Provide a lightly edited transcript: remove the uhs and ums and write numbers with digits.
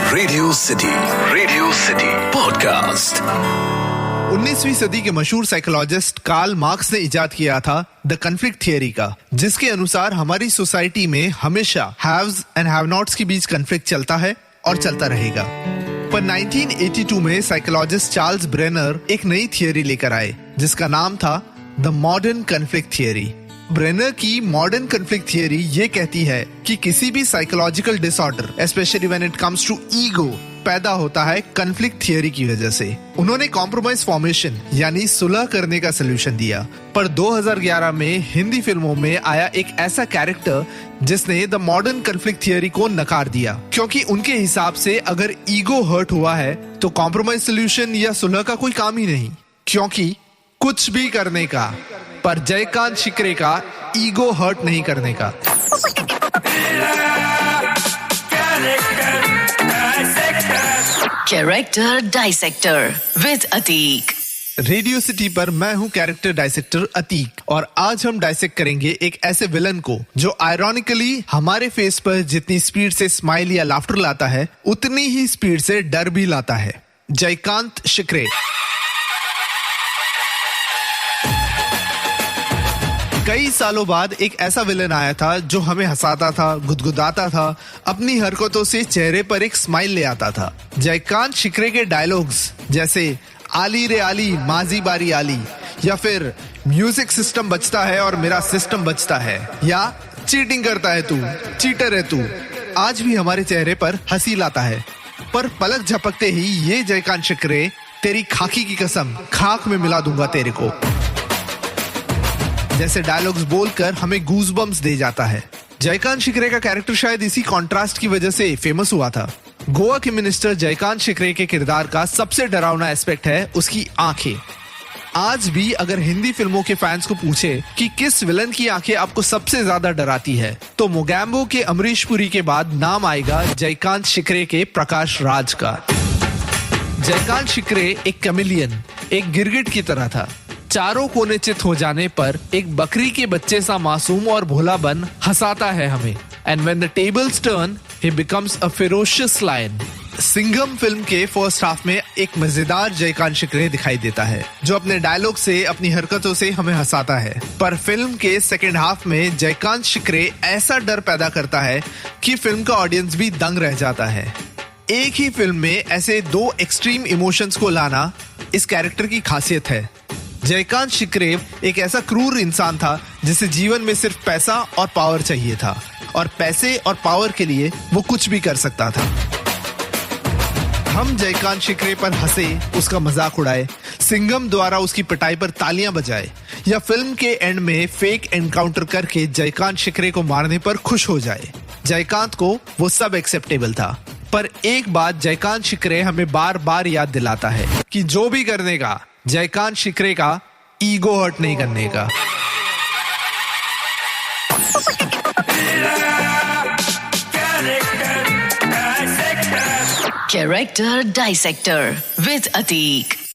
Radio city podcast. 19वीं सदी के मशहूर साइकोलॉजिस्ट कार्ल मार्क्स ने इजाद किया था द कॉन्फ्लिक्ट थियरी का, जिसके अनुसार हमारी सोसाइटी में हमेशा हैव्स एंड हैव नॉट्स के बीच कॉन्फ्लिक्ट चलता है और चलता रहेगा। पर 1982 में साइकोलॉजिस्ट चार्ल्स ब्रेनर एक नई थियरी लेकर आए जिसका नाम था the modern conflict theory. Brenner की मॉडर्न कॉन्फ्लिक्ट थियरी ये कहती है कि किसी भी psychological disorder specially when it comes to ego पैदा होता है कॉन्फ्लिक्ट थियरी की वजह से। उन्होंने कॉम्प्रोमाइज फॉर्मेशन यानी सुलह करने का सोल्यूशन दिया। पर 2011 में हिंदी फिल्मों में आया एक ऐसा कैरेक्टर जिसने द मॉडर्न कॉन्फ्लिक्ट थियरी को नकार दिया, क्योंकि उनके हिसाब से अगर ईगो हर्ट हुआ है तो कॉम्प्रोमाइज सोल्यूशन या सुलह का कोई काम ही नहीं, क्योंकि कुछ भी करने का पर जयकांत शिकरे का ईगो हर्ट नहीं करने का। Character dissector with Atiq. Radio city पर मैं हूं कैरेक्टर डाइसेक्टर अतीक, और आज हम डाइसेक्ट करेंगे एक ऐसे विलन को जो आयरॉनिकली हमारे फेस पर जितनी स्पीड से स्माइल या लाफ्टर लाता है उतनी ही स्पीड से डर भी लाता है, जयकांत शिकरे। कई सालों बाद एक ऐसा विलन आया था जो हमें हंसाता था, गुदगुदाता था, अपनी हरकतों से चेहरे पर एक स्माइल ले आता था। जयकांत शिकरे के डायलॉग्स जैसे आली रे आली माजी बारी आली, या फिर म्यूजिक सिस्टम बचता है और मेरा सिस्टम बचता है, या चीटिंग करता है तू, चीटर है तू, आज भी हमारे चेहरे पर हंसी लाता है। पर पलक झपकते ही ये जयकांत शिकरे तेरी खाकी की कसम खाक में मिला दूंगा तेरे को जैसे डायलॉग्स बोलकर हमें गूज़बम्स दे जाता है। जयकांत शिकरे का कैरेक्टर शायद इसी कॉन्ट्रास्ट की वजह से फेमस हुआ था। गोवा के मिनिस्टर जयकांत शिकरे के किरदार का सबसे डरावना एस्पेक्ट है उसकी आंखें। आज भी अगर हिंदी फिल्मों के फैंस को पूछे कि किस विलन की आंखें आपको सबसे ज्यादा डराती है, तो मोगैम्बो के अमरीश पुरी के बाद नाम आएगा जयकांत शिकरे के प्रकाश राज का। जयकांत शिकरे एक कैमिलियन, एक गिरगिट की तरह था। चारों कोने चित हो जाने पर एक बकरी के बच्चे सा मासूम और भोलापन हंसाता है हमें। And when the tables turn he becomes a ferocious lion. Singham फिल्म के फर्स्ट हाफ में एक मजेदार जयकांत शिकरे दिखाई देता है जो अपने डायलॉग से, अपनी हरकतों से हमें हंसाता है। पर फिल्म के सेकेंड हाफ में जयकांत शिकरे ऐसा डर पैदा करता है कि फिल्म का ऑडियंस भी दंग रह जाता है। एक ही फिल्म में ऐसे दो एक्सट्रीम इमोशंस को लाना इस कैरेक्टर की खासियत है। जयकांत शिकरे एक ऐसा क्रूर इंसान था जिसे जीवन में सिर्फ पैसा और पावर चाहिए था, और पैसे और पावर के लिए वो कुछ भी कर सकता था। हम जयकांत शिकरे पर हंसे, उसका मजाक उड़ाए, सिंघम द्वारा उसकी पिटाई पर तालियां बजाए, या फिल्म के एंड में फेक एनकाउंटर करके जयकांत शिकरे को मारने पर खुश हो जाए। जयकांत को वो सब एक्सेप्टेबल था। पर एक बात जयकांत शिकरे हमें बार बार याद दिलाता है कि जो भी करने का जयकांत शिकरे का ईगो हर्ट नहीं करने का। Character dissector with Atiq.